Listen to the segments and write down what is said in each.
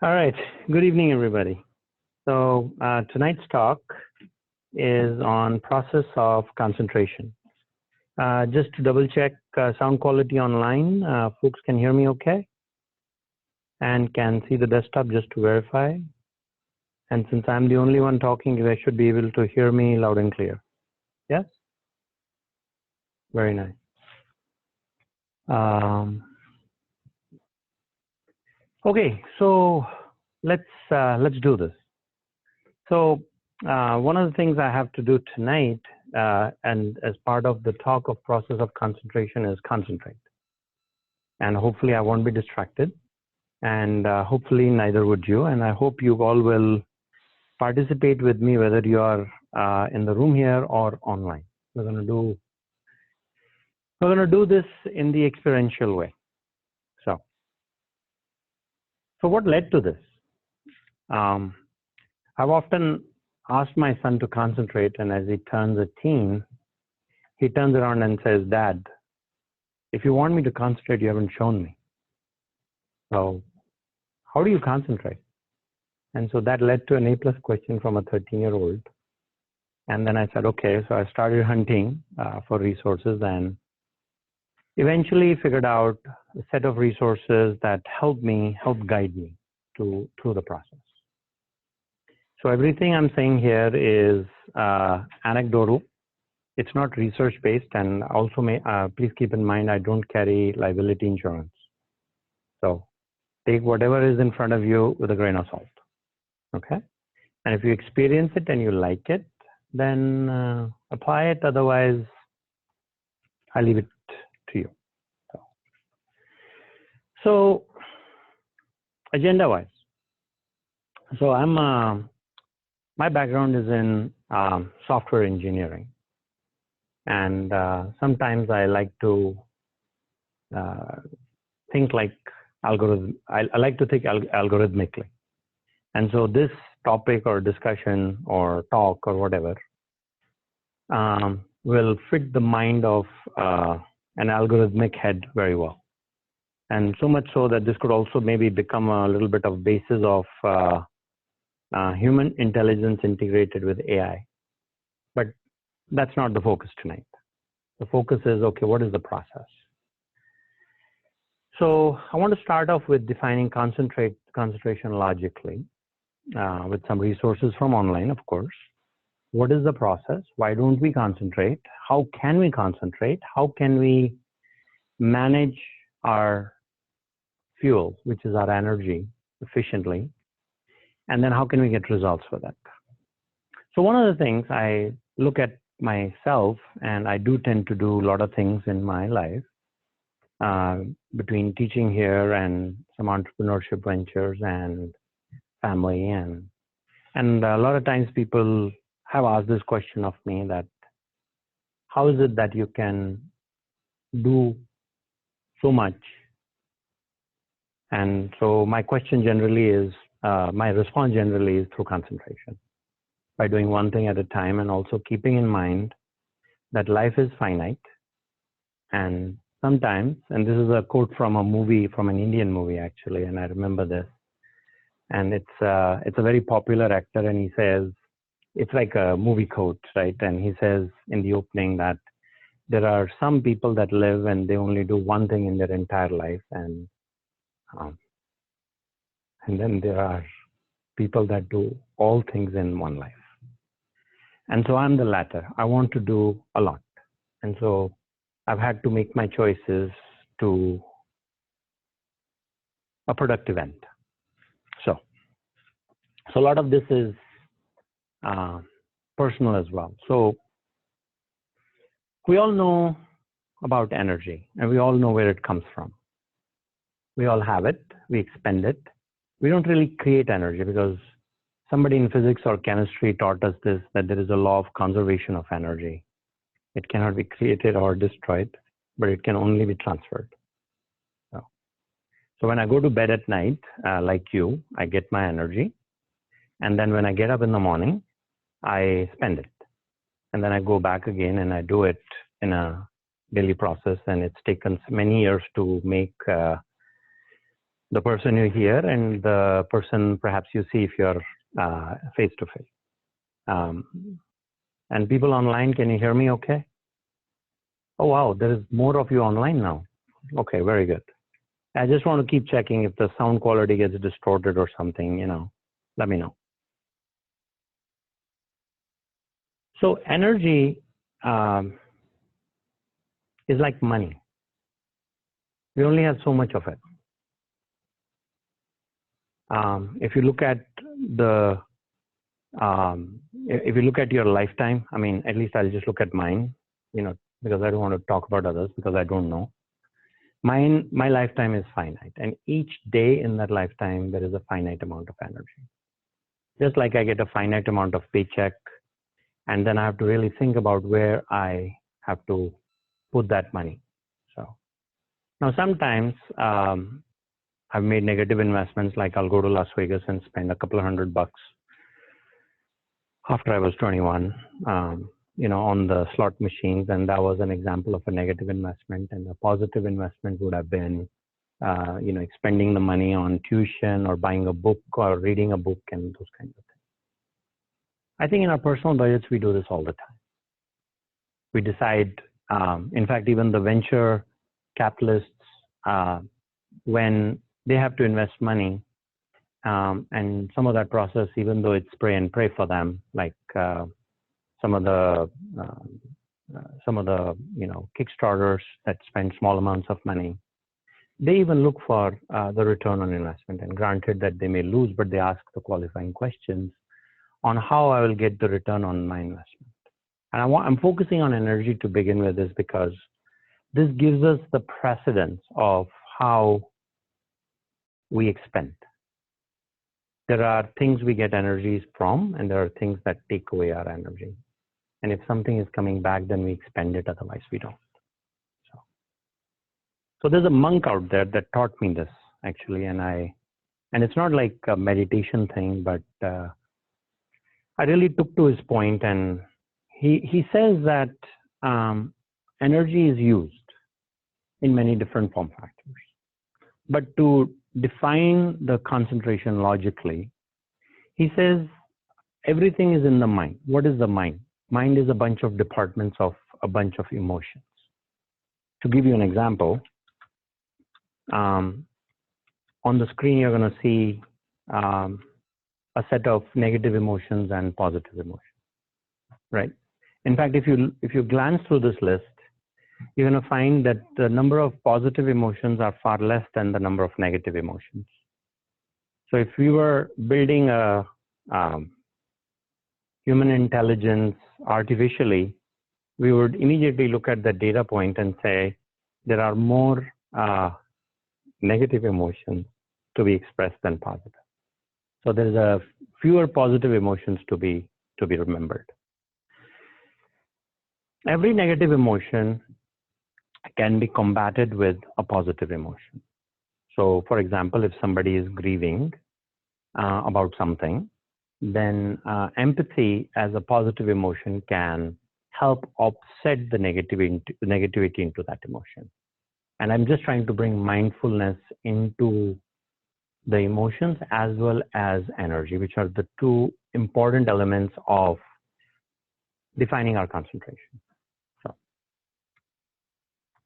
All right. Good evening, everybody. So tonight's talk is on process of concentration. Just to double check sound quality online, folks can hear me okay? And can see the desktop just to verify. And since I'm the only one talking, you guys should be able to hear me loud and clear. Yes? Very nice. Okay, so let's do this. So one of the things I have to do tonight, and as part of the talk of process of concentration, is concentrate. And hopefully I won't be distracted, and hopefully neither would you. And I hope you all will participate with me, whether you are in the room here or online. We're gonna do this in the experiential way. So what led to this? I've often asked my son to concentrate, and as he turns a teen, he turns around and says, "Dad, if you want me to concentrate, you haven't shown me. So how do you concentrate?" And so that led to an A+ question from a 13-year-old. And then I said, okay, so I started hunting for resources and eventually figured out a set of resources that help guide me through the process. So everything I'm saying here is anecdotal. It's not research-based, and also please keep in mind I don't carry liability insurance. So take whatever is in front of you with a grain of salt, okay? And if you experience it and you like it, then apply it. Otherwise, I leave it to you. So agenda-wise, so my background is in software engineering, and sometimes I like to think like algorithm. I like to think algorithmically, and so this topic or discussion or talk or whatever will fit the mind of an algorithmic head very well. And so much so that this could also maybe become a little bit of basis of human intelligence integrated with AI. But that's not the focus tonight. The focus is, okay, what is the process? So I want to start off with defining concentration logically with some resources from online, of course. What is the process? Why don't we concentrate? How can we concentrate? How can we manage our fuel, which is our energy, efficiently? And then how can we get results for that? So one of the things I look at myself, and I do tend to do a lot of things in my life, between teaching here and some entrepreneurship ventures and family, and a lot of times people have asked this question of me, that how is it that you can do so much? And so my question generally is, my response generally is through concentration, by doing one thing at a time, and also keeping in mind that life is finite. And sometimes, and this is a quote from a movie, from an Indian movie actually, and I remember this, and it's a very popular actor, and he says, it's like a movie quote, right? And he says in the opening that there are some people that live and they only do one thing in their entire life, and then there are people that do all things in one life. And so I'm the latter. I want to do a lot. And so I've had to make my choices to a productive end. So a lot of this is personal as well. So we all know about energy, and we all know where it comes from. We all have it, we expend it. We don't really create energy, because somebody in physics or chemistry taught us this, that there is a law of conservation of energy. It cannot be created or destroyed, but it can only be transferred. So when I go to bed at night, like you, I get my energy. And then when I get up in the morning, I spend it. And then I go back again and I do it in a daily process. And it's taken many years to make The person you hear and the person perhaps you see if you're face to face. And people online, can you hear me okay? Oh, wow, there is more of you online now. Okay, very good. I just want to keep checking if the sound quality gets distorted or something, you know, let me know. So energy is like money. We only have so much of it. If you look at the, if you look at your lifetime, I mean, at least I'll just look at mine, you know, because I don't want to talk about others because I don't know. My lifetime is finite, and each day in that lifetime, there is a finite amount of energy. Just like I get a finite amount of paycheck, and then I have to really think about where I have to put that money. So now sometimes I've made negative investments, like I'll go to Las Vegas and spend a couple of $100 after I was 21. You know, on the slot machines, and that was an example of a negative investment. And a positive investment would have been, you know, expending the money on tuition or buying a book or reading a book and those kinds of things. I think in our personal budgets, we do this all the time. We decide, in fact, even the venture capitalists, when they have to invest money, and some of that process, even though it's pray and pray for them, like some of the you know, Kickstarters that spend small amounts of money, they even look for the return on investment. And granted that they may lose, but they ask the qualifying questions on how I will get the return on my investment. And I'm focusing on energy to begin with is because this gives us the precedence of how we expend. There are things we get energies from, and there are things that take away our energy. And if something is coming back, then we expend it, otherwise we don't. So there's a monk out there that taught me this, actually, and it's not like a meditation thing, but I really took to his point, and he says that energy is used in many different form factors. But to define the concentration logically, he says everything is in the mind. What is the mind? Mind is a bunch of departments of a bunch of emotions. To give you an example, on the screen you're going to see a set of negative emotions and positive emotions, right? In fact, if you glance through this list, you're going to find that the number of positive emotions are far less than the number of negative emotions. So if we were building a human intelligence artificially, we would immediately look at the data point and say there are more negative emotions to be expressed than positive. So there is a fewer positive emotions to be remembered. Every negative emotion can be combated with a positive emotion. So for example, if somebody is grieving about something, then empathy as a positive emotion can help offset the negativity into that emotion. And I'm just trying to bring mindfulness into the emotions as well as energy, which are the two important elements of defining our concentration. So,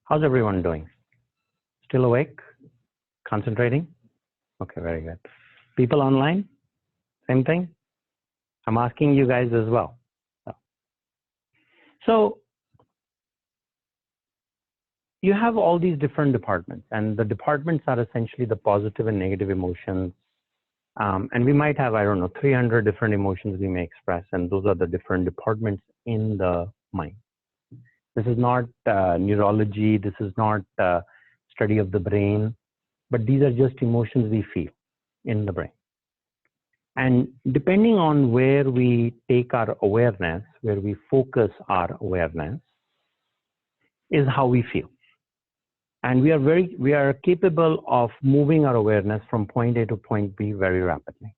how's everyone doing? Still awake? Concentrating? Okay, very good. People online? Same thing? I'm asking you guys as well. So you have all these different departments, and the departments are essentially the positive and negative emotions. And we might have, I don't know, 300 different emotions we may express, and those are the different departments in the mind. This is not neurology, this is not study of the brain, but these are just emotions we feel in the brain. And depending on where we take our awareness, where we focus our awareness, is how we feel. And we are capable of moving our awareness from point A to point B very rapidly.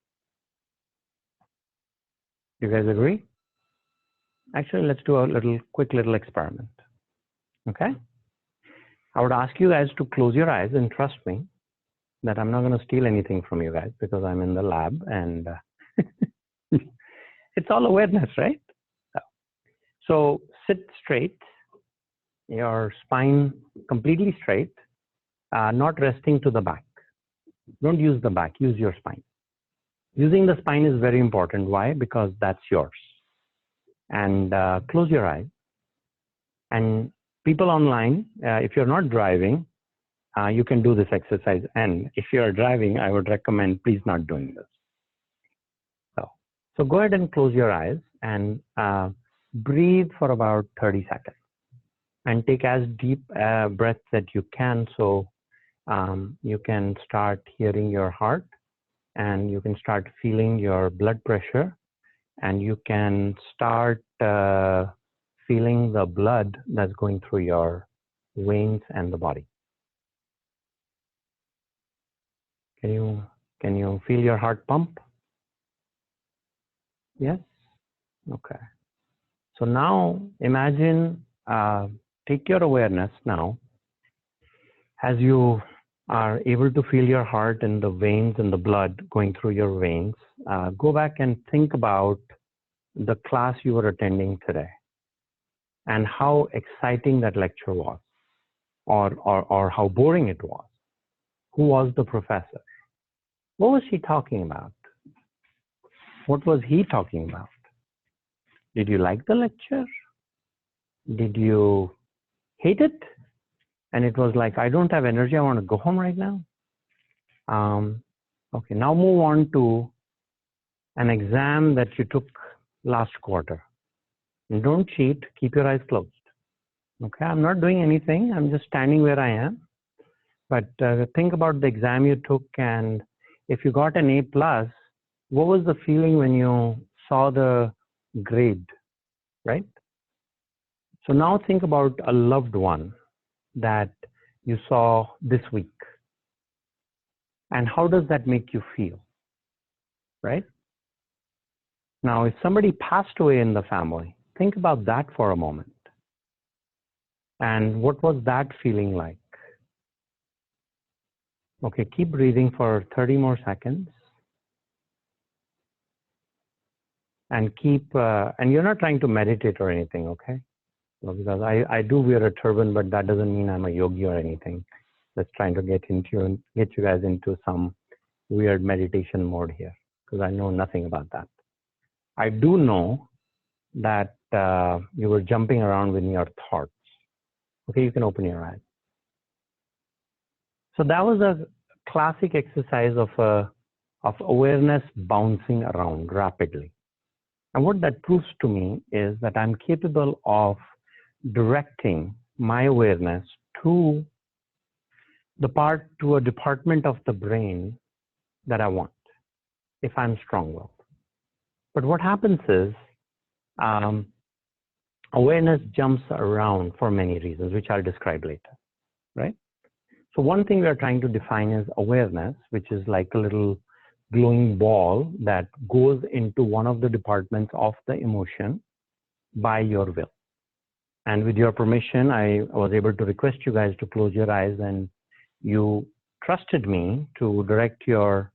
You guys agree? Actually, let's do a quick little experiment. Okay? I would ask you guys to close your eyes and trust me. that I'm not going to steal anything from you guys because I'm in the lab and it's all awareness, right? So sit straight, your spine completely straight, not resting to the back. Don't use the back, use your spine. Using the spine is very important. Why? Because that's yours. And close your eyes. And people online, if you're not driving, you can do this exercise. And if you're driving, I would recommend please not doing this. So go ahead and close your eyes and breathe for about 30 seconds. And take as deep breaths that you can, so you can start hearing your heart, and you can start feeling your blood pressure, and you can start feeling the blood that's going through your veins and the body. Can you feel your heart pump? Yes? Okay. So now imagine, take your awareness now, as you are able to feel your heart and the veins and the blood going through your veins, go back and think about the class you were attending today and how exciting that lecture was, or how boring it was. Who was the professor? What was she talking about? What was he talking about? Did you like the lecture? Did you hate it? And it was like, I don't have energy, I want to go home right now. Okay, now move on to an exam that you took last quarter. And don't cheat, keep your eyes closed. Okay, I'm not doing anything, I'm just standing where I am. But think about the exam you took, and if you got an A+, what was the feeling when you saw the grade, right? So now think about a loved one that you saw this week. And how does that make you feel, right? Now, if somebody passed away in the family, think about that for a moment. And what was that feeling like? Okay, keep breathing for 30 more seconds. And keep, and you're not trying to meditate or anything, okay? Well, because I do wear a turban, but that doesn't mean I'm a yogi or anything. Just trying to get you guys into some weird meditation mode here, because I know nothing about that. I do know that you were jumping around with your thoughts. Okay, you can open your eyes. So that was a classic exercise of awareness bouncing around rapidly. And what that proves to me is that I'm capable of directing my awareness to a department of the brain that I want, if I'm strong-willed. But what happens is awareness jumps around for many reasons, which I'll describe later, right? So one thing we are trying to define is awareness, which is like a little glowing ball that goes into one of the departments of the emotion by your will. And with your permission, I was able to request you guys to close your eyes, and you trusted me to direct your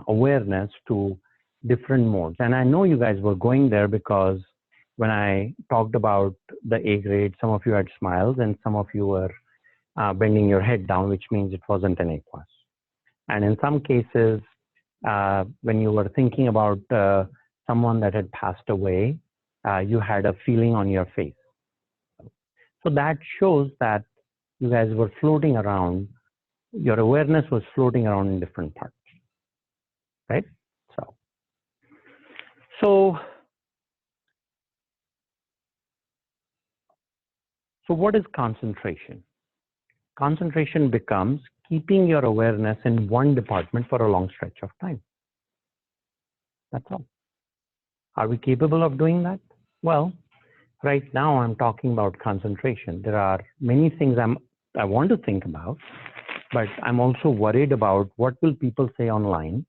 awareness to different modes. And I know you guys were going there because when I talked about the A grade, some of you had smiles and some of you were bending your head down, which means it wasn't an A+. And in some cases, when you were thinking about someone that had passed away, you had a feeling on your face. So that shows that you guys were floating around, your awareness was floating around in different parts, right? So what is concentration? Concentration becomes keeping your awareness in one department for a long stretch of time. That's all. Are we capable of doing that? Well, right now I'm talking about concentration. There are many things I want to think about, but I'm also worried about what will people say online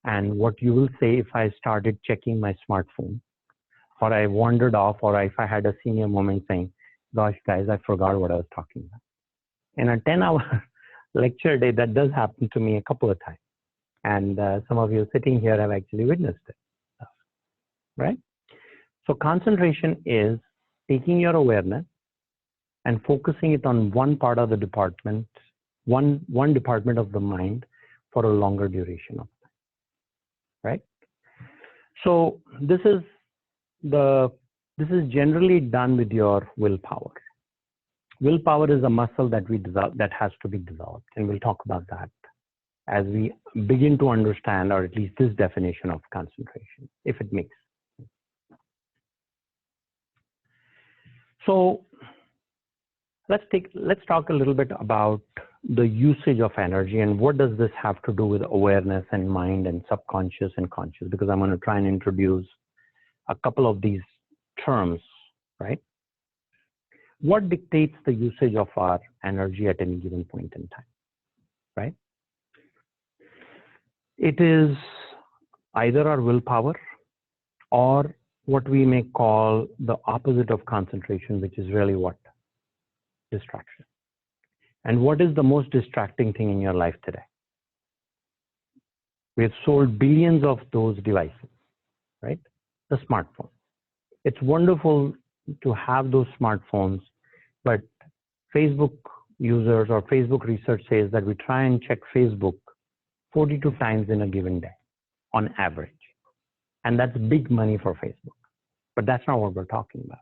and what you will say if I started checking my smartphone, or I wandered off, or if I had a senior moment saying, gosh, guys, I forgot what I was talking about. In a 10-hour lecture day, that does happen to me a couple of times. And some of you sitting here have actually witnessed it, right? So concentration is taking your awareness and focusing it on one part of the department, one department of the mind for a longer duration of time, right? So this is generally done with your willpower. Willpower is a muscle that we develop, that has to be developed, and we'll talk about that as we begin to understand, or at least this definition of concentration, if it makes sense. So let's talk a little bit about the usage of energy and what does this have to do with awareness and mind and subconscious and conscious, because I'm going to try and introduce a couple of these terms, right? What dictates the usage of our energy at any given point in time, right? It is either our willpower or what we may call the opposite of concentration, which is really what? Distraction. And what is the most distracting thing in your life today? We've sold billions of those devices, right? The smartphone. It's wonderful to have those smartphones, but Facebook users or Facebook research says that we try and check Facebook 42 times in a given day on average. And that's big money for Facebook, but that's not what we're talking about.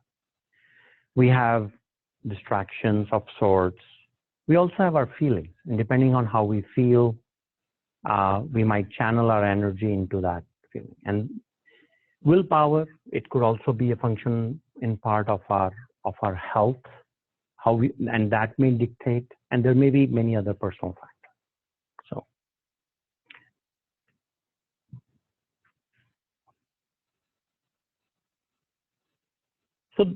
We have distractions of sorts. We also have our feelings, and depending on how we feel, we might channel our energy into that feeling. And willpower, it could also be a function in part of our health, and that may dictate, and there may be many other personal factors. So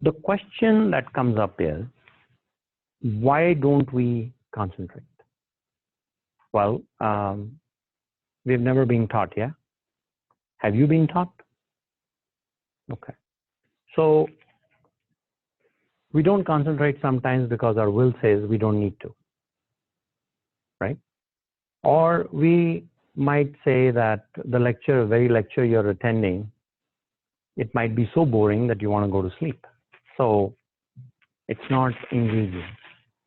the question that comes up is, why don't we concentrate? Well, we've never been taught, yeah? Have you been taught? Okay. So we don't concentrate sometimes because our will says we don't need to, right? Or we might say that the very lecture you're attending, it might be so boring that you want to go to sleep. So it's not engaging,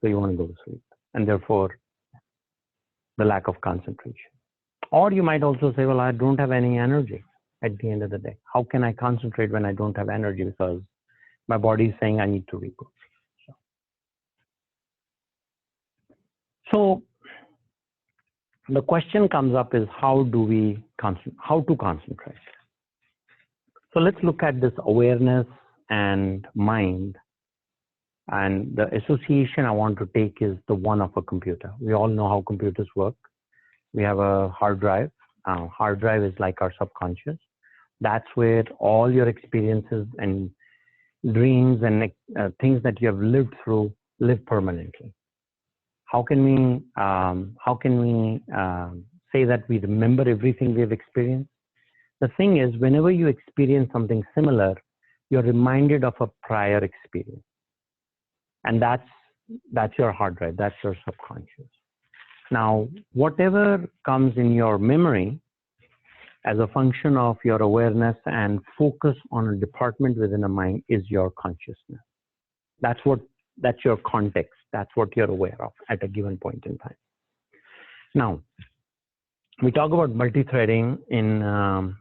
so you want to go to sleep, and therefore the lack of concentration. Or you might also say, well, I don't have any energy at the end of the day. How can I concentrate when I don't have energy? Because my body is saying I need to regroup. So the question comes up is, how to concentrate? So let's look at this awareness and mind. And the association I want to take is the one of a computer. We all know how computers work. We have a hard drive. Hard drive is like our subconscious. That's where all your experiences and dreams and things that you have lived through live permanently. How can we say that we remember everything we've experienced? The thing is, whenever you experience something similar, you're reminded of a prior experience. And that's your hard drive, that's your subconscious. Now, whatever comes in your memory as a function of your awareness and focus on a department within a mind is your consciousness. That's your context. That's what you're aware of at a given point in time. Now, we talk about multi-threading in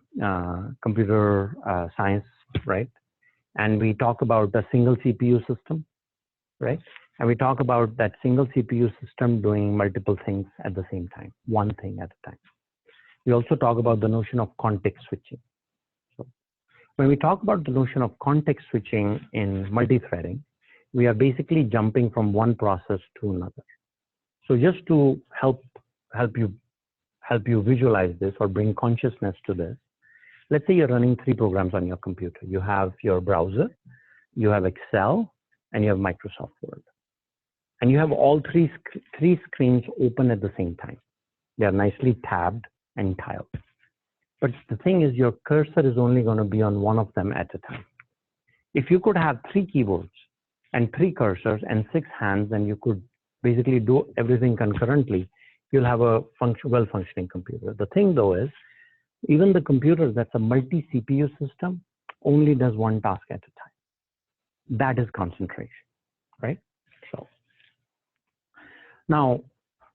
computer science, right? And we talk about a single CPU system, right? And we talk about that single CPU system doing multiple things at the same time, one thing at a time. We also talk about the notion of context switching. So when we talk about the notion of context switching in multi-threading, we are basically jumping from one process to another. So just to help you visualize this or bring consciousness to this, let's say you're running 3 programs on your computer. You have your browser, you have Excel, and you have Microsoft Word. And you have all three screens open at the same time. They are nicely tabbed and tiled. But the thing is, your cursor is only going to be on one of them at a time. If you could have 3 keyboards and 3 cursors and 6 hands, then you could basically do everything concurrently, you'll have a well-functioning computer. The thing though is, even the computer that's a multi-CPU system only does one task at a time. That is concentration, right? So now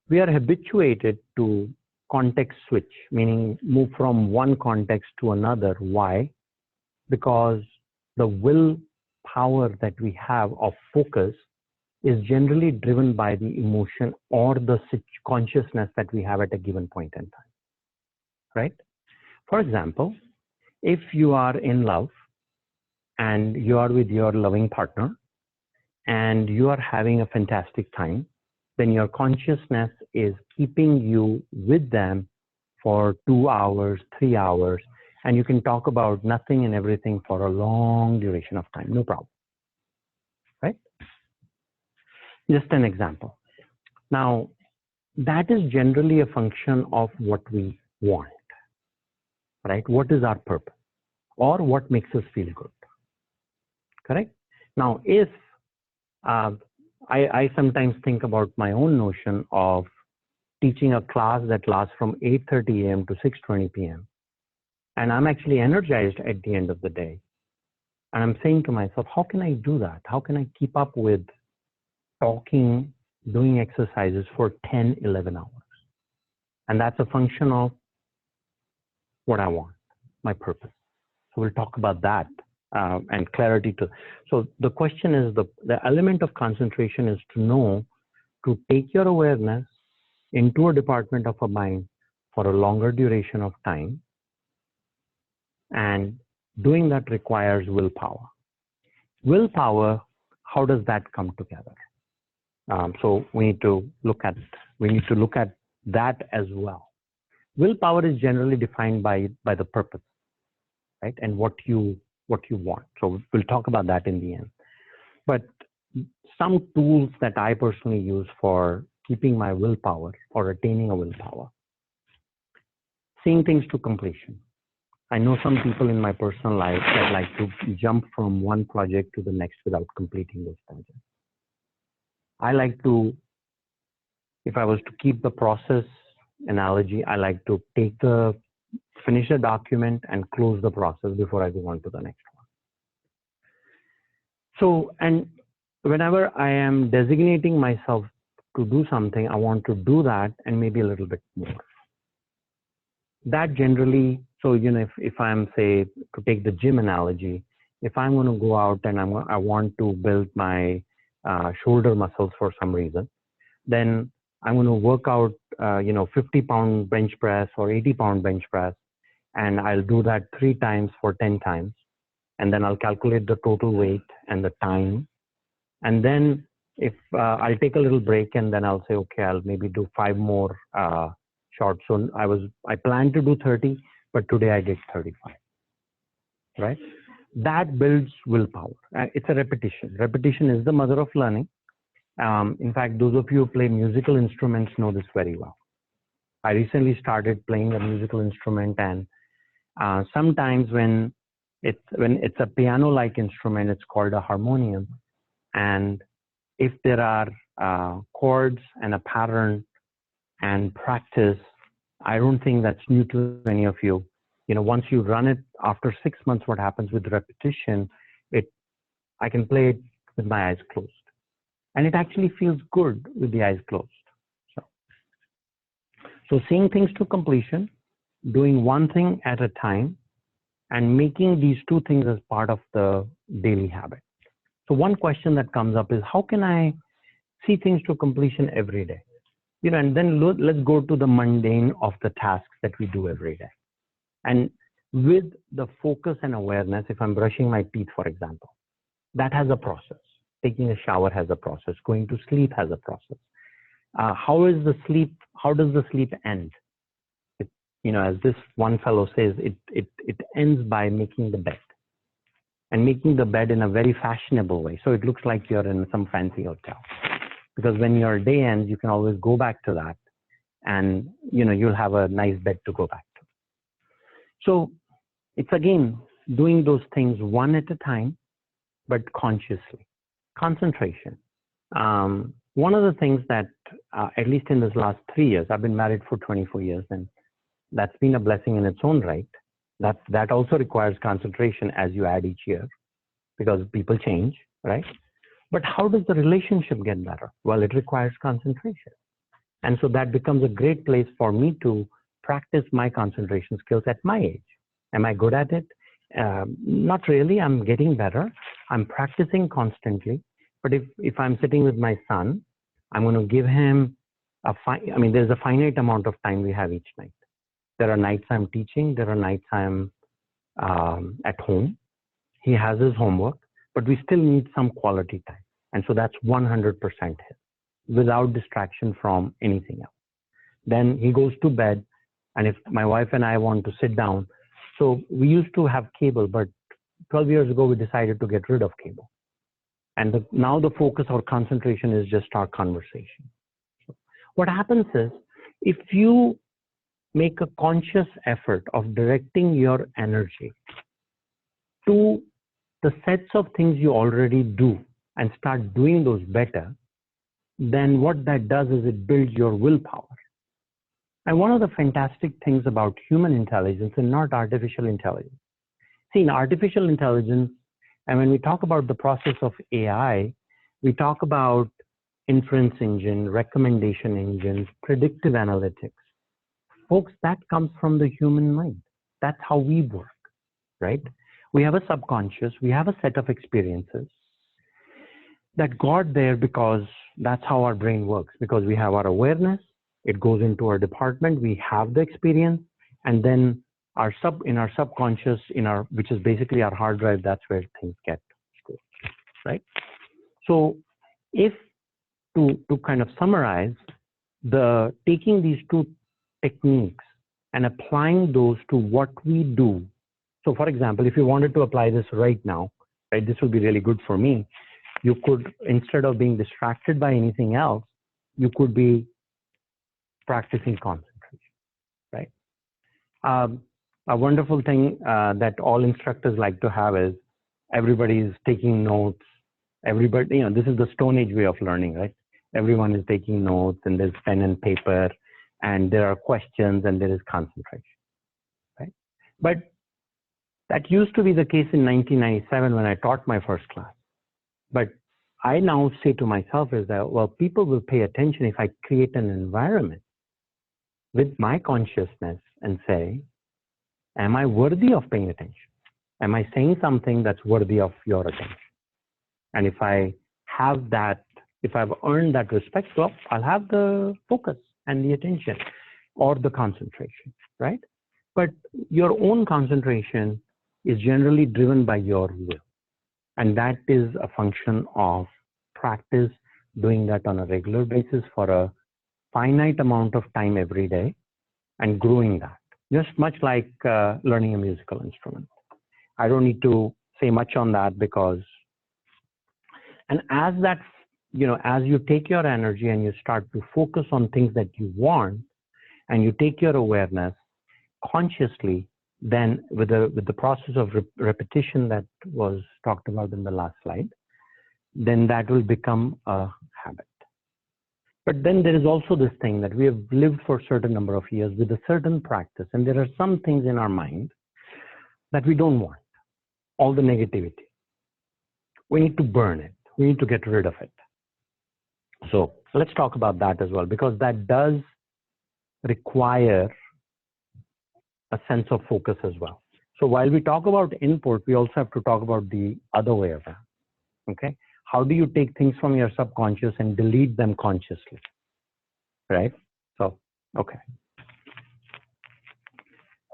we are habituated to context switch, meaning move from one context to another. Why? Because the willpower that we have of focus is generally driven by the emotion or the consciousness that we have at a given point in time, right? For example, if you are in love and you are with your loving partner and you are having a fantastic time, then your consciousness is keeping you with them for 2 hours, 3 hours, and you can talk about nothing and everything for a long duration of time, no problem, right? Just an example. Now, that is generally a function of what we want, right? What is our purpose or what makes us feel good, correct? Now, if I sometimes think about my own notion of teaching a class that lasts from 8:30 a.m. to 6:20 p.m. and I'm actually energized at the end of the day. And I'm saying to myself, how can I do that? How can I keep up with talking, doing exercises for 10, 11 hours? And that's a function of what I want, my purpose. So we'll talk about that and clarity to. So the question is, the element of concentration is to know, to take your awareness into a department of a mind for a longer duration of time. And doing that requires willpower. Willpower, how does that come together? So we need to look at that as well. Willpower is generally defined by the purpose, right? And what you want. So we'll talk about that in the end. But some tools that I personally use for keeping my willpower or attaining a willpower, seeing things to completion. I know some people in my personal life that like to jump from one project to the next without completing those projects. I like to, if I was to keep the process analogy, I like to finish a document and close the process before I go on to the next one. So, and whenever I am designating myself to do something, I want to do that and maybe a little bit more. That generally, so, you know, if I'm, say, to take the gym analogy, if I'm going to go out and I want to build my shoulder muscles for some reason, then I'm going to work out, 50-pound bench press or 80-pound bench press, and I'll do that 3 times for 10 times. And then I'll calculate the total weight and the time. And then if I'll take a little break and then I'll say, okay, I'll maybe do 5 more shots. So I planned to do 30, but today I did 35, right? That builds willpower. It's a repetition. Repetition is the mother of learning. In fact, those of you who play musical instruments know this very well. I recently started playing a musical instrument, and sometimes when it's a piano-like instrument, it's called a harmonium. And if there are chords and a pattern and practice, I don't think that's new to any of you. You know, once you run it after 6 months, what happens with repetition, I can play it with my eyes closed. And it actually feels good with the eyes closed. So seeing things to completion, doing one thing at a time, and making these 2 things as part of the daily habit. So one question that comes up is, how can I see things to completion every day? You know, and then let's go to the mundane of the tasks that we do every day. And with the focus and awareness, if I'm brushing my teeth, for example, that has a process. Taking a shower has a process. Going to sleep has a process. How does the sleep end? As this one fellow says, it ends by making the bed, and making the bed in a very fashionable way. So it looks like you're in some fancy hotel, because when your day ends, you can always go back to that, and you'll have a nice bed to go back to. So it's again doing those things one at a time, but consciously. Concentration. one of the things that, at least in this last 3 years, I've been married for 24 years, and that's been a blessing in its own right. That also requires concentration as you add each year, because people change, right? But how does the relationship get better? Well, it requires concentration. And so that becomes a great place for me to practice my concentration skills at my age. Am I good at it? Not really. I'm getting better. I'm practicing constantly. But if I'm sitting with my son, I'm going to give him there's a finite amount of time we have each night. There are nights I'm teaching. There are nights I'm at home. He has his homework, but we still need some quality time. And so that's 100% his, without distraction from anything else. Then he goes to bed, and if my wife and I want to sit down, so we used to have cable, but 12 years ago we decided to get rid of cable. And now the focus or concentration is just our conversation. So what happens is, if you make a conscious effort of directing your energy to the sets of things you already do and start doing those better, then what that does is it builds your willpower. And one of the fantastic things about human intelligence and not artificial intelligence. See, in artificial intelligence, and when we talk about the process of AI, we talk about inference engine, recommendation engines, predictive analytics. Folks, that comes from the human mind. That's how we work, right? We have a subconscious, we have a set of experiences that got there because that's how our brain works, because we have our awareness, it goes into our department, we have the experience, and then in our subconscious, which is basically our hard drive, that's where things get stored, right? So if to kind of summarize, taking these two techniques and applying those to what we do. So for example, if you wanted to apply this right now, right, this would be really good for me. You could, instead of being distracted by anything else, you could be practicing concentration, right? A wonderful thing that all instructors like to have is everybody is taking notes. Everybody, this is the Stone Age way of learning, right? Everyone is taking notes, and there's pen and paper, and there are questions, and there is concentration, right? But that used to be the case in 1997 when I taught my first class. But I now say to myself is that, well, people will pay attention if I create an environment with my consciousness and say, am I worthy of paying attention? Am I saying something that's worthy of your attention? And if I have that, if I've earned that respect, well, I'll have the focus and the attention or the concentration, right? But your own concentration is generally driven by your will. And that is a function of practice, doing that on a regular basis for a finite amount of time every day and growing that. Just much like learning a musical instrument. I don't need to say much on that because, and as that, as you take your energy and you start to focus on things that you want, and you take your awareness consciously, then with the process of repetition that was talked about in the last slide, then that will become a habit. But then there is also this thing that we have lived for a certain number of years with a certain practice, and there are some things in our mind that we don't want, all the negativity. We need to burn it. We need to get rid of it. So let's talk about that as well, because that does require a sense of focus as well. So while we talk about input, we also have to talk about the other way around, okay? How do you take things from your subconscious and delete them consciously, right? So, okay.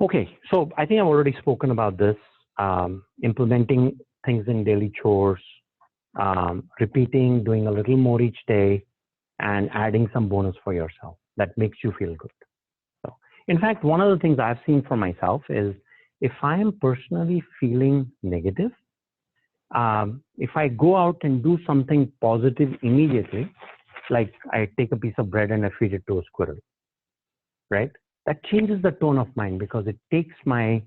Okay, so I think I've already spoken about this, implementing things in daily chores, repeating, doing a little more each day, and adding some bonus for yourself that makes you feel good. So, in fact, one of the things I've seen for myself is if I am personally feeling negative, if I go out and do something positive immediately, like I take a piece of bread and I feed it to a squirrel, right? That changes the tone of mind because it takes my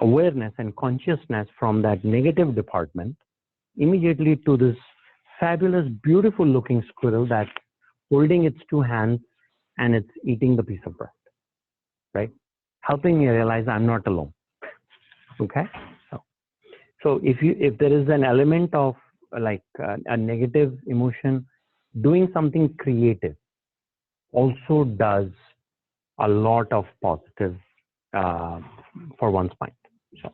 awareness and consciousness from that negative department immediately to this fabulous, beautiful looking squirrel that holding its two hands and it's eating the piece of bread, right? Helping me realize I'm not alone. Okay. So if there is an element of like a negative emotion, doing something creative also does a lot of positive for one's mind. So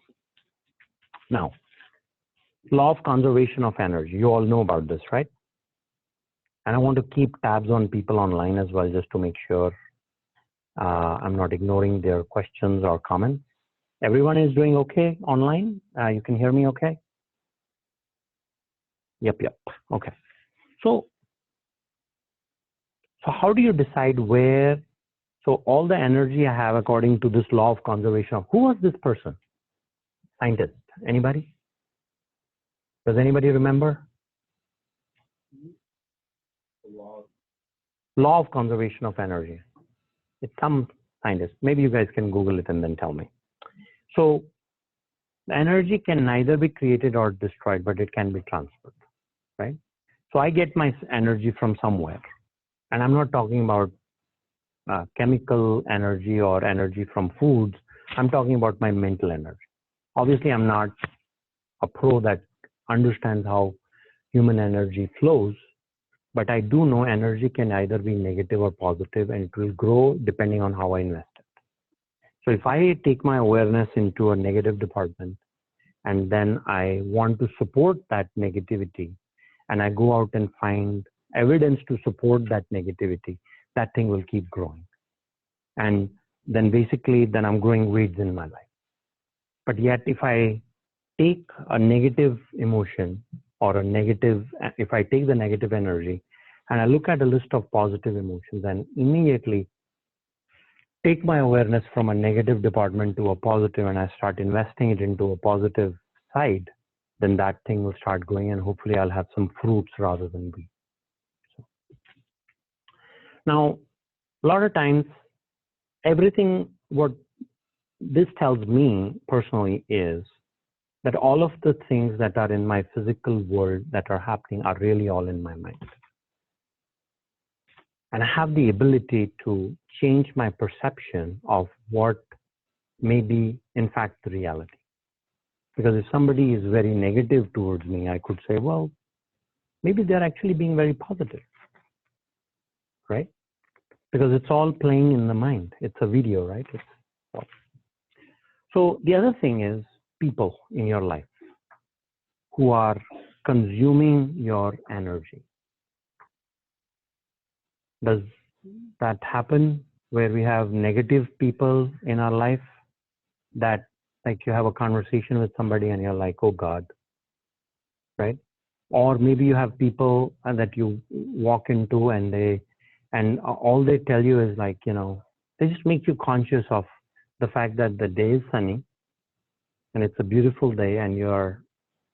now, law of conservation of energy. You all know about this, right? And I want to keep tabs on people online as well, just to make sure I'm not ignoring their questions or comments. Everyone is doing okay online? You can hear me okay? Yep. Okay. So how do you decide where? So all the energy I have according to this law of conservation of, who was this person? Scientist. Anybody? Does anybody remember? Law of conservation of energy. It's some scientist. Maybe you guys can Google it and then tell me. So the energy can neither be created or destroyed, but it can be transferred, right? So I get my energy from somewhere, and I'm not talking about chemical energy or energy from foods. I'm talking about my mental energy. Obviously, I'm not a pro that understands how human energy flows, but I do know energy can either be negative or positive, and it will grow depending on how I invest it. So if I take my awareness into a negative department, and then I want to support that negativity, and I go out and find evidence to support that negativity, that thing will keep growing. And then basically, then I'm growing weeds in my life. But yet, if I take a negative emotion or a negative, if I take the negative energy and I look at a list of positive emotions and immediately take my awareness from a negative department to a positive, and I start investing it into a positive side, then that thing will start growing, and hopefully I'll have some fruits rather than weeds. So, now, a lot of times, everything what this tells me personally is that all of the things that are in my physical world that are happening are really all in my mind. And I have the ability to change my perception of what may be, in fact, the reality. Because if somebody is very negative towards me, I could say, well, maybe they're actually being very positive, right? Because it's all playing in the mind. It's a video, right? So the other thing is people in your life who are consuming your energy. Does that happen where we have negative people in our life that, like, you have a conversation with somebody and you're like, oh God, right? Or maybe you have people that you walk into and all they tell you is like, you know, they just make you conscious of the fact that the day is sunny and it's a beautiful day, and you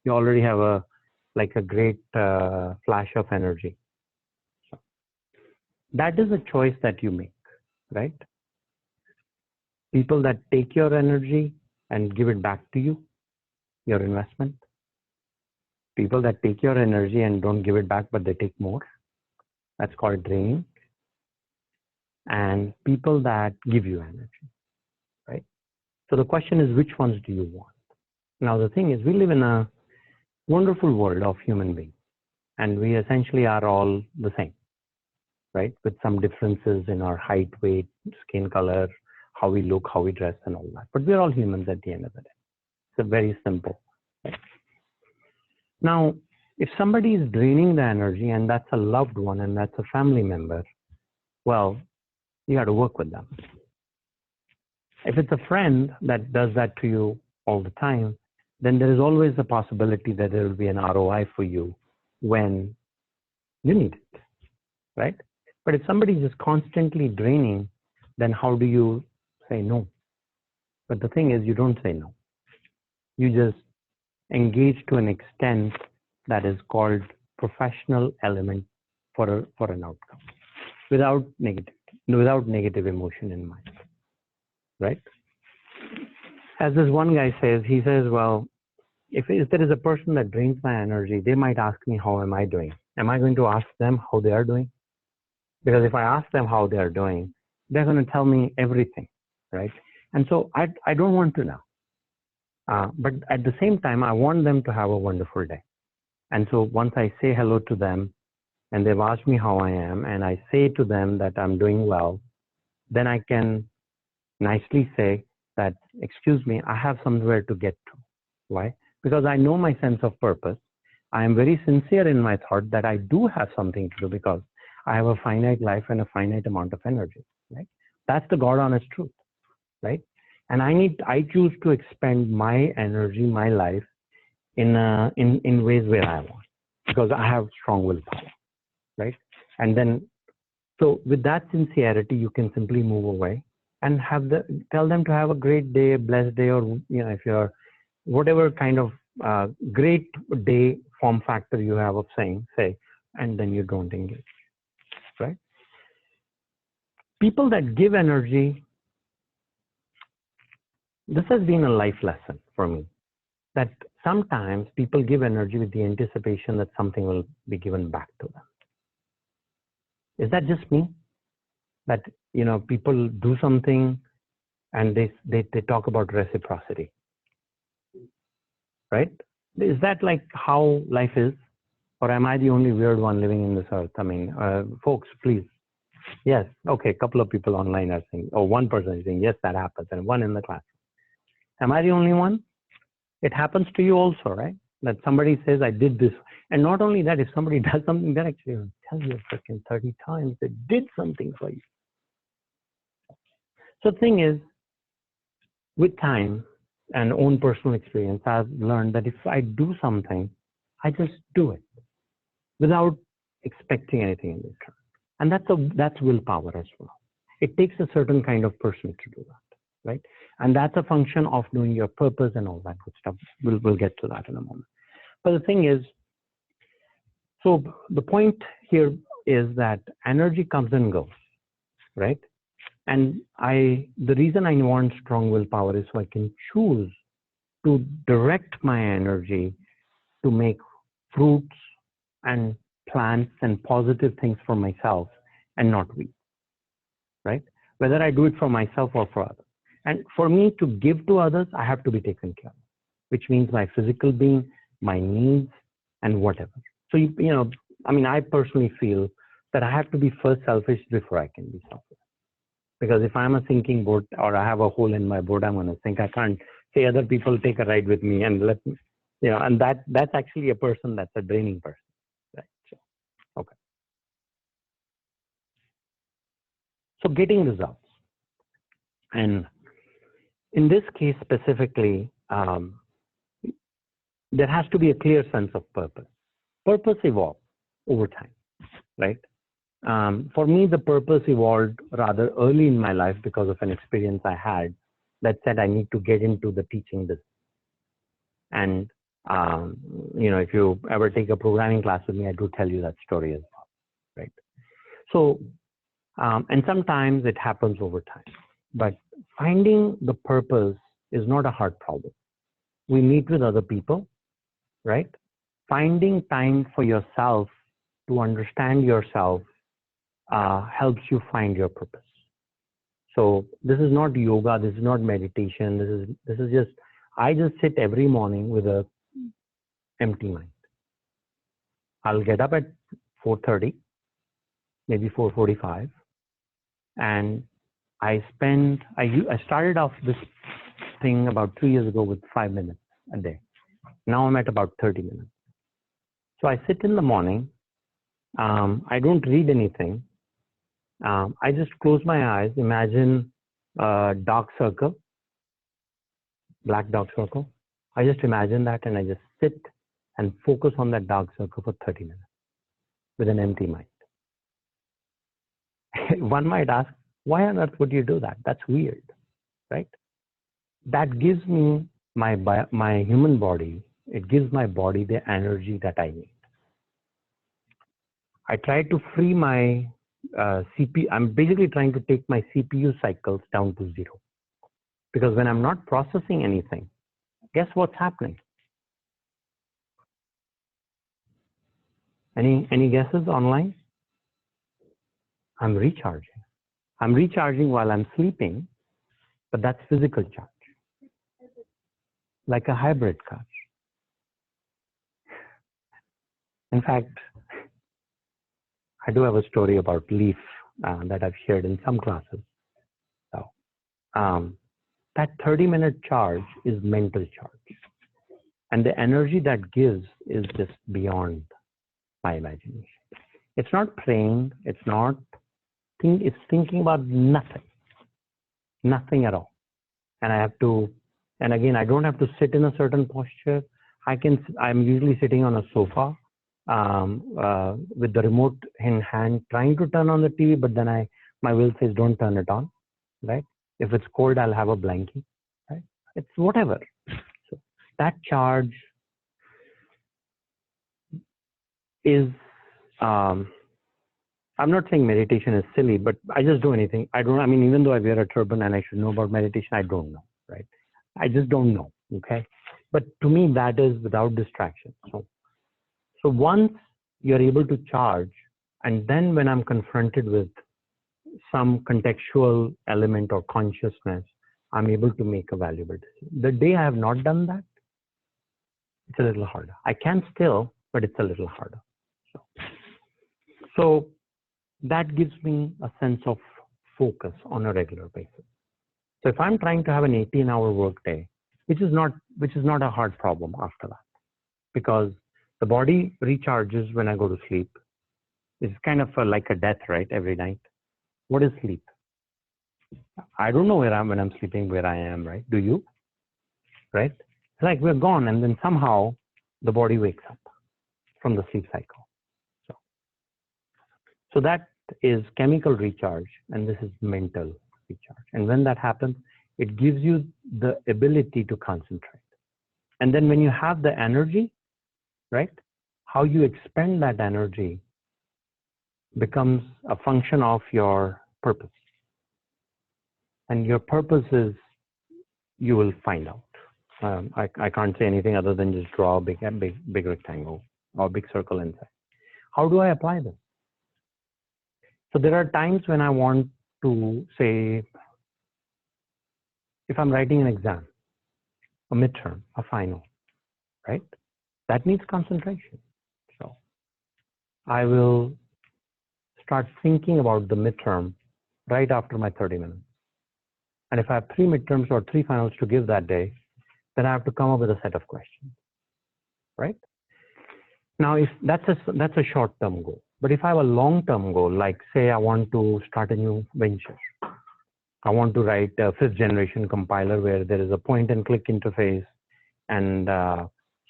already have a great flash of energy. So that is a choice that you make, right? People that take your energy and give it back to you, your investment. People that take your energy and don't give it back, but they take more. That's called draining. And people that give you energy, right? So the question is, which ones do you want? Now, the thing is, we live in a wonderful world of human beings, and we essentially are all the same, right? With some differences in our height, weight, skin color, how we look, how we dress, and all that. But we're all humans at the end of the day. It's very simple. Right? Now, if somebody is draining the energy, and that's a loved one, and that's a family member, well, you got to work with them. If it's a friend that does that to you all the time, then there is always a possibility that there will be an ROI for you when you need it, right? But if somebody is just constantly draining, then how do you say no? But the thing is, you don't say no. You just engage to an extent that is called professional element for an outcome, without negative emotion in mind, right? As this one guy says, he says, well, if there is a person that drains my energy, they might ask me, how am I doing? Am I going to ask them how they are doing? Because if I ask them how they are doing, they're going to tell me everything, right? And so I don't want to know. But at the same time, I want them to have a wonderful day. And so once I say hello to them and they've asked me how I am, and I say to them that I'm doing well, then I can nicely say that, excuse me, I have somewhere to get to. Why? Because I know my sense of purpose. I am very sincere in my thought that I do have something to do because I have a finite life and a finite amount of energy, right? That's the God honest truth, right? And I choose to expend my energy, my life in ways where I want, because I have strong willpower, right? And then, so with that sincerity, you can simply move away and tell them to have a great day, a blessed day, or if you're whatever kind of great day form factor you have of saying, say, and then you don't engage, right? People that give energy, this has been a life lesson for me, that sometimes people give energy with the anticipation that something will be given back to them. Is that just me? That, people do something and they talk about reciprocity, right? Is that like how life is? Or am I the only weird one living in this earth? I mean, folks, please. Yes. Okay. A couple of people online are saying, or one person is saying, yes, that happens. And one in the class. Am I the only one? It happens to you also, right? That somebody says, I did this. And not only that, if somebody does something, they actually tell you freaking 30 times they did something for you. So the thing is, with time and own personal experience, I've learned that if I do something, I just do it without expecting anything in return. And that's willpower as well. It takes a certain kind of person to do that, right? And that's a function of knowing your purpose and all that good stuff. We'll get to that in a moment. But the thing is, so the point here is that energy comes and goes, right? And the reason I want strong willpower is so I can choose to direct my energy to make fruits and plants and positive things for myself and not weed, right? Whether I do it for myself or for others. And for me to give to others, I have to be taken care of, which means my physical being, my needs, and whatever. So, I personally feel that I have to be first selfish before I can be selfish. Because if I'm a sinking boat or I have a hole in my boat, I'm going to sink. I can't say other people take a ride with me and let me, and that's actually a person that's a draining person, right? So, okay. So getting results. And in this case specifically, there has to be a clear sense of purpose. Purpose evolves over time, right? For me, the purpose evolved rather early in my life because of an experience I had that said I need to get into the teaching business. And, if you ever take a programming class with me, I do tell you that story as well, right? So, and sometimes it happens over time. But finding the purpose is not a hard problem. We meet with other people, right? Finding time for yourself to understand yourself helps you find your purpose. So this is not yoga, this is not meditation, this is just, I just sit every morning with a empty mind. I'll get up at 4:30, maybe 4:45, and I started off this thing about 3 years ago with 5 minutes a day. Now I'm at about 30 minutes. So I sit in the morning. I don't read anything. I just close my eyes, imagine a dark circle, black dark circle. I just imagine that and I just sit and focus on that dark circle for 30 minutes with an empty mind. One might ask, why on earth would you do that? That's weird, right? That gives me my human body, it gives my body the energy that I need. I try to free my CPU. I'm basically trying to take my CPU cycles down to 0. Because when I'm not processing anything, guess what's happening? Any guesses online? I'm recharging. I'm recharging while I'm sleeping, but that's physical charge, like a hybrid car. In fact, I do have a story about Leaf that I've shared in some classes. So that 30-minute charge is mental charge. And the energy that gives is just beyond my imagination. It's not praying, it's not, it's thinking about nothing, nothing at all. And I have to, and again, I don't have to sit in a certain posture. I'm usually sitting on a sofa with the remote in hand, trying to turn on the TV, but then my will says, don't turn it on, right? If it's cold, I'll have a blankie, right? It's whatever. So that charge is, I'm not saying meditation is silly, but I just do anything. I mean, even though I wear a turban and I should know about meditation, I don't know, right? I just don't know, okay? But to me, that is without distraction. So once you're able to charge, and then when I'm confronted with some contextual element or consciousness, I'm able to make a valuable decision. The day I have not done that, it's a little harder. I can still, but it's a little harder. So that gives me a sense of focus on a regular basis. So if I'm trying to have an 18-hour workday, which is not a hard problem after that, because the body recharges when I go to sleep. It's kind of like a death, right? Every night. What is sleep? I don't know where I am when I'm sleeping, where I am, right? Do you? Right? It's like we're gone, and then somehow the body wakes up from the sleep cycle. So that is chemical recharge, and this is mental recharge. And when that happens, it gives you the ability to concentrate. And then when you have the energy, right, how you expend that energy becomes a function of your purpose. And your purpose is, you will find out. I can't say anything other than just draw a big rectangle or big circle inside. How do I apply this? So there are times when I want to say, if I'm writing an exam, a midterm, a final, right? That needs concentration. So I will start thinking about the midterm right after my 30 minutes. And if I have 3 midterms or 3 finals to give that day, then I have to come up with a set of questions, right? Now, if that's a short-term goal. But if I have a long-term goal, like say I want to start a new venture, I want to write a 5th-generation compiler where there is a point-and-click interface and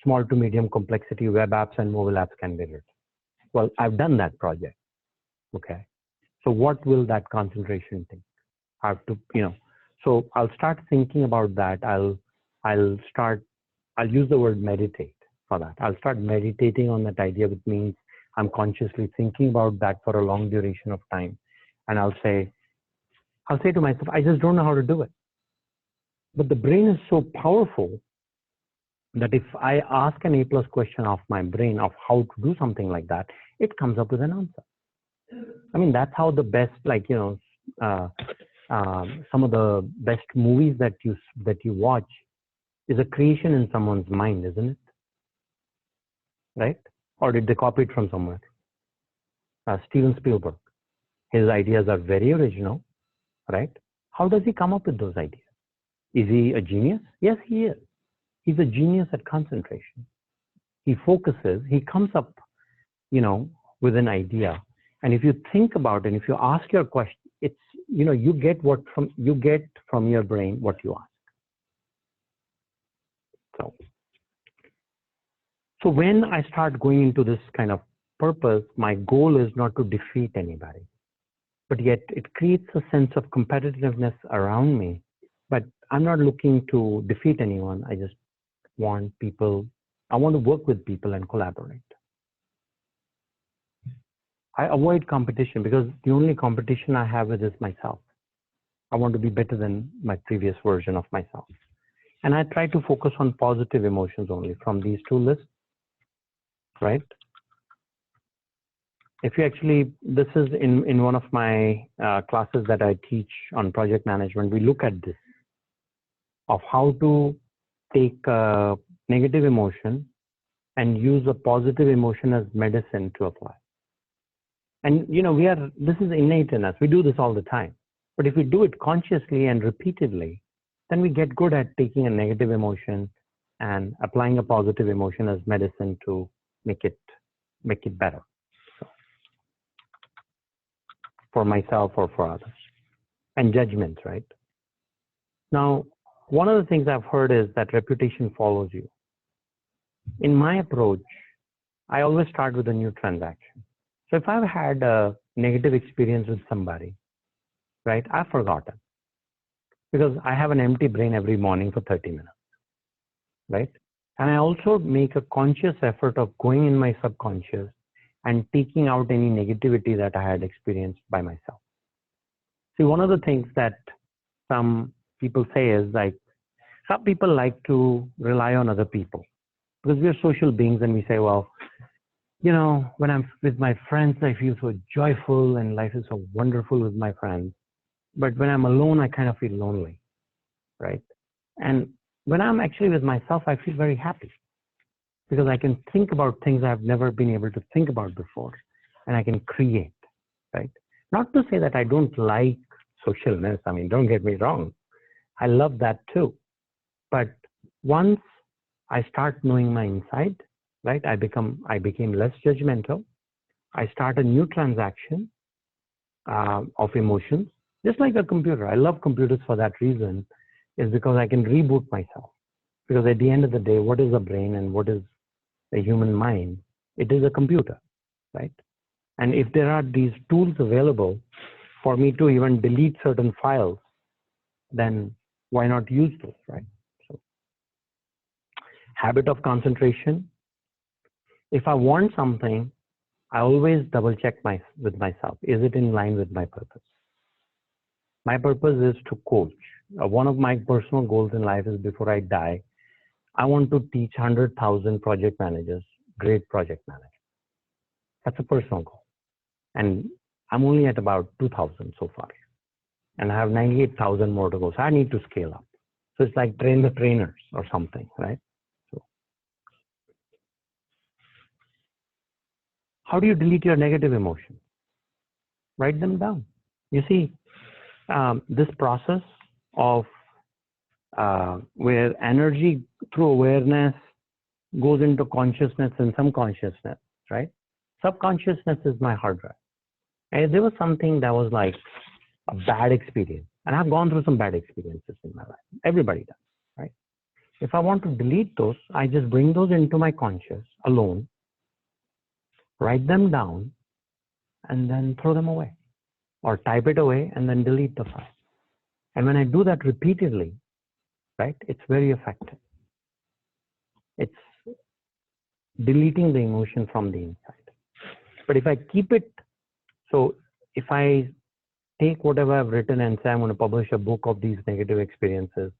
small to medium complexity web apps and mobile apps can be written. Well, I've done that project. Okay. So what will that concentration take? I have to, so I'll start thinking about that. I'll use the word meditate for that. I'll start meditating on that idea, which means I'm consciously thinking about that for a long duration of time. And I'll say to myself, I just don't know how to do it. But the brain is so powerful that if I ask an A+ question of my brain of how to do something like that, it comes up with an answer. I mean, that's how the best, some of the best movies that you watch is a creation in someone's mind, isn't it? Right? Or did they copy it from somewhere? Steven Spielberg. His ideas are very original, right? How does he come up with those ideas? Is he a genius? Yes, he is. He's a genius at concentration. He focuses, he comes up, with an idea. And if you think about it, if you ask your question, it's, you get from your brain what you ask. So when I start going into this kind of purpose, my goal is not to defeat anybody, but yet it creates a sense of competitiveness around me. But I'm not looking to defeat anyone. I just want people, I want to work with people and collaborate. I avoid competition because the only competition I have is myself. I want to be better than my previous version of myself. And I try to focus on positive emotions only from these 2 lists, right? If you actually, this is in one of my classes that I teach on project management, we look at this, of how to take a negative emotion and use a positive emotion as medicine to apply. And you know, this is innate in us. We do this all the time. But if we do it consciously and repeatedly, then we get good at taking a negative emotion and applying a positive emotion as medicine to make it better. So, for myself or for others. And judgments, right? Now, one of the things I've heard is that reputation follows you. In my approach, I always start with a new transaction. So if I've had a negative experience with somebody, right, I've forgotten. Because I have an empty brain every morning for 30 minutes, right? And I also make a conscious effort of going in my subconscious and taking out any negativity that I had experienced by myself. See, one of the things that some people say is like, some people like to rely on other people because we're social beings and we say, well, you know, when I'm with my friends, I feel so joyful and life is so wonderful with my friends. But when I'm alone, I kind of feel lonely, right? And when I'm actually with myself, I feel very happy because I can think about things I've never been able to think about before and I can create, right? Not to say that I don't like socialness. I mean, don't get me wrong. I love that too. But once I start knowing my inside, right, I became less judgmental. I start a new transaction of emotions, just like a computer. I love computers for that reason, is because I can reboot myself. Because at the end of the day, what is a brain and what is a human mind? It is a computer, right? And if there are these tools available for me to even delete certain files, then why not use those, right? So, habit of concentration. If I want something, I always double check with myself. Is it in line with my purpose? My purpose is to coach. One of my personal goals in life is before I die, I want to teach 100,000 project managers, great project managers. That's a personal goal. And I'm only at about 2,000 so far. And I have 98,000 more to go. So I need to scale up. So it's like train the trainers or something, right? So how do you delete your negative emotions? Write them down. You see, this process of where energy through awareness goes into consciousness and subconsciousness, right? Subconsciousness is my hard drive. And if there was something that was like a bad experience, and I've gone through some bad experiences in my life. Everybody does, right? If I want to delete those, I just bring those into my conscious alone, write them down, and then throw them away. Or type it away and then delete the file. And when I do that repeatedly, right, it's very effective. It's deleting the emotion from the inside. But if I keep it, so if I take whatever I've written and say I'm going to publish a book of these negative experiences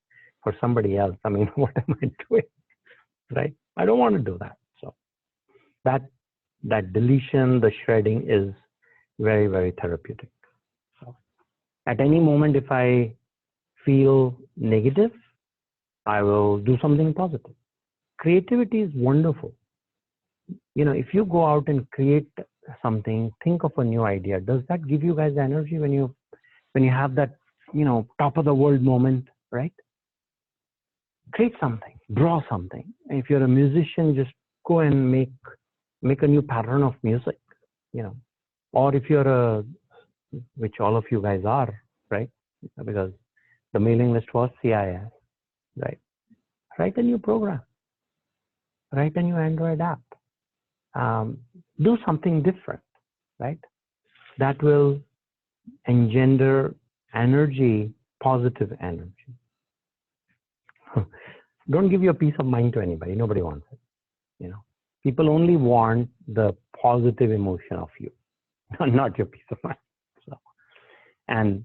for somebody else, I mean, what am I doing, right? I don't want to do that. So that deletion, the shredding is very, very therapeutic. So at any moment, if I feel negative, I will do something positive. Creativity is wonderful. You know, if you go out and create something, think of a new idea. Does that give you guys energy when you have that, you know, top of the world moment, right? Create something, draw something. If you're a musician, just go and make a new pattern of music, you know. Or if you're which all of you guys are, right? Because the mailing list was CIS, right? Write a new program. Write a new Android app. Do something different, right? That will engender energy, positive energy. Don't give your peace of mind to anybody. Nobody wants it. You know, people only want the positive emotion of you, not your peace of mind. So, and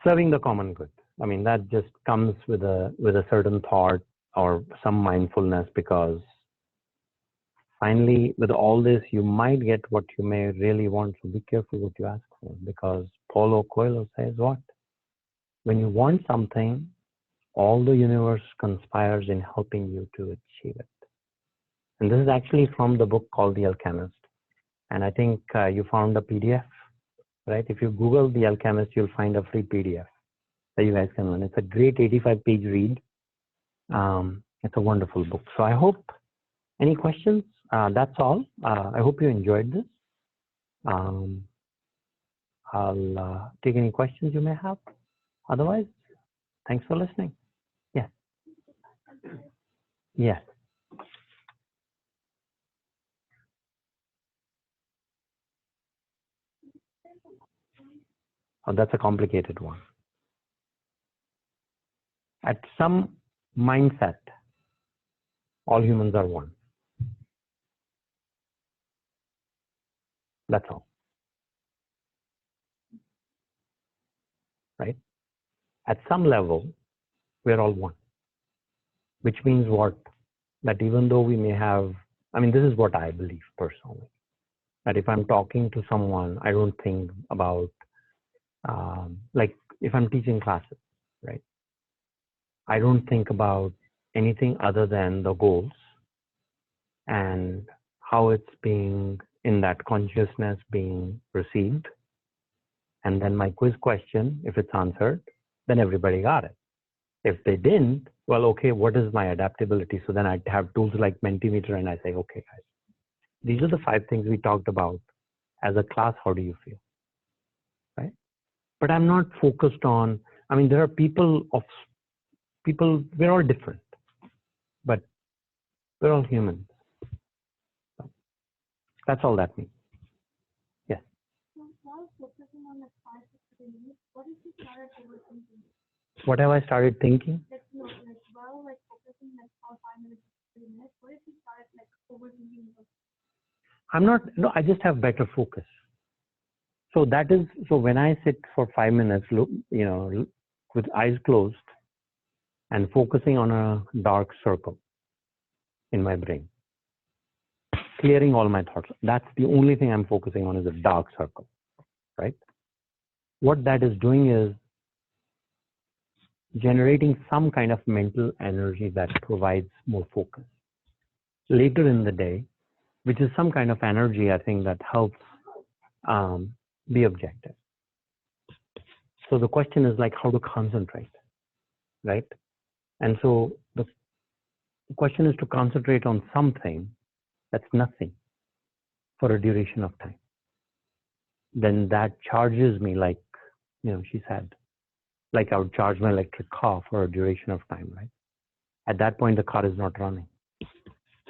serving the common good. I mean, that just comes with a certain thought or some mindfulness, because finally, with all this, you might get what you may really want. So be careful what you ask for, because Paulo Coelho says what? When you want something, all the universe conspires in helping you to achieve it. And this is actually from the book called The Alchemist. And I think you found a PDF, right? If you Google The Alchemist, you'll find a free PDF that you guys can learn. It's a great 85-page read. It's a wonderful book. So I hope, any questions? That's all. I hope you enjoyed this. I'll take any questions you may have. Otherwise, thanks for listening. Yes. Yes. Oh, that's a complicated one. At some mindset, all humans are one. That's all. Right? At some level, we're all one. Which means what? That even though we may have, I mean, this is what I believe personally. That if I'm talking to someone, I don't think about, like if I'm teaching classes, right? I don't think about anything other than the goals and how it's being, in that consciousness being received. And then my quiz question, if it's answered, then everybody got it. If they didn't, well, okay, what is my adaptability? So then I have tools like Mentimeter and I say, okay, guys, these are the 5 things we talked about. As a class, how do you feel? Right? But I'm not focused on, I mean, there are people, we're all different, but we're all humans. So that's all that means. Yes. So while focusing on the 5 to 3 minutes, what if you started overthinking? What have I started thinking? Like, no, like while like focusing like for 5 minutes to 3 minutes, what if you started like overthinking? I'm not, no, I just have better focus. So that is, so when I sit for 5 minutes, look, you know, with eyes closed and focusing on a dark circle in my brain, clearing all my thoughts. That's the only thing I'm focusing on, is a dark circle, right? What that is doing is generating some kind of mental energy that provides more focus later in the day, which is some kind of energy, I think, that helps be objective. So the question is like how to concentrate, right? And so the question is to concentrate on something that's nothing for a duration of time. Then that charges me, like, you know, she said, like I would charge my electric car for a duration of time, right? At that point, the car is not running.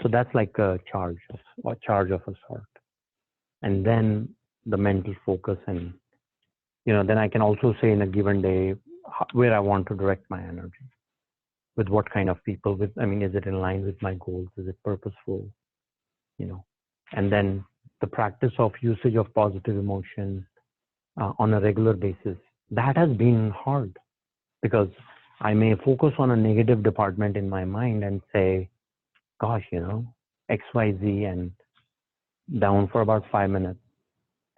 So that's like a charge of a sort. And then the mental focus, and, you know, then I can also say in a given day where I want to direct my energy, with what kind of people, with, I mean, is it in line with my goals? Is it purposeful? You know, and then the practice of usage of positive emotion on a regular basis, that has been hard, because I may focus on a negative department in my mind and say, gosh, you know, XYZ, and down for about 5 minutes.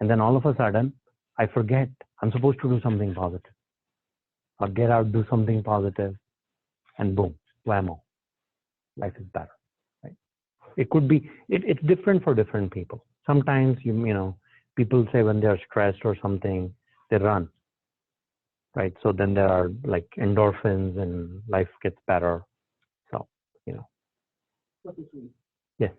And then all of a sudden, I forget I'm supposed to do something positive, or get out, do something positive, and boom, whammo, life is better, right? It could be, it's different for different people. Sometimes, you know, people say when they're stressed or something, they run, right? So then there are like endorphins and life gets better. So, you know. Yes.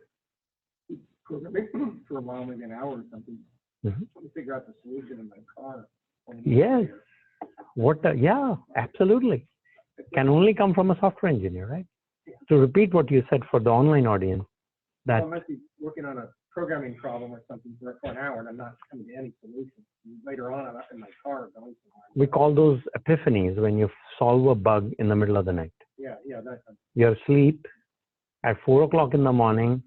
For a while, maybe an hour or something, to figure out the solution in my car. Yes. Yeah, absolutely. Can only come from a software engineer, right? Yeah. To repeat what you said for the online audience, that Well, I might be working on a programming problem or something for an hour, and I'm not coming to any solution. And later on, I'm up in my car going somewhere. we call those epiphanies, when you solve a bug in the middle of the night. Yeah, that's You're asleep at 4 o'clock in the morning,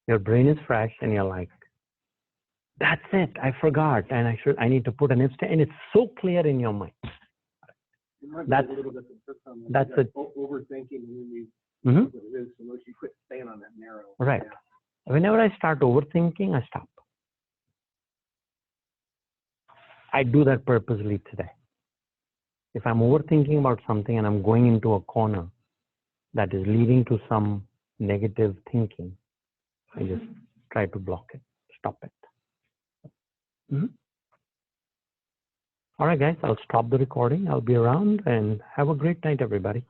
your brain is fresh, and you're like, that's it, I forgot, and I need to put an if, and it's so clear in your mind. that's a little bit that's overthinking, and then you what it is, so once you quit staying on that narrow right. path. Whenever I start overthinking, I stop. I do that purposely today. If I'm overthinking about something and I'm going into a corner that is leading to some negative thinking, I just try to block it, stop it. All right, guys, I'll stop the recording. I'll be around, and have a great night, everybody.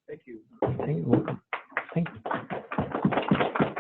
Thank you. Thank you. Welcome. Thank you.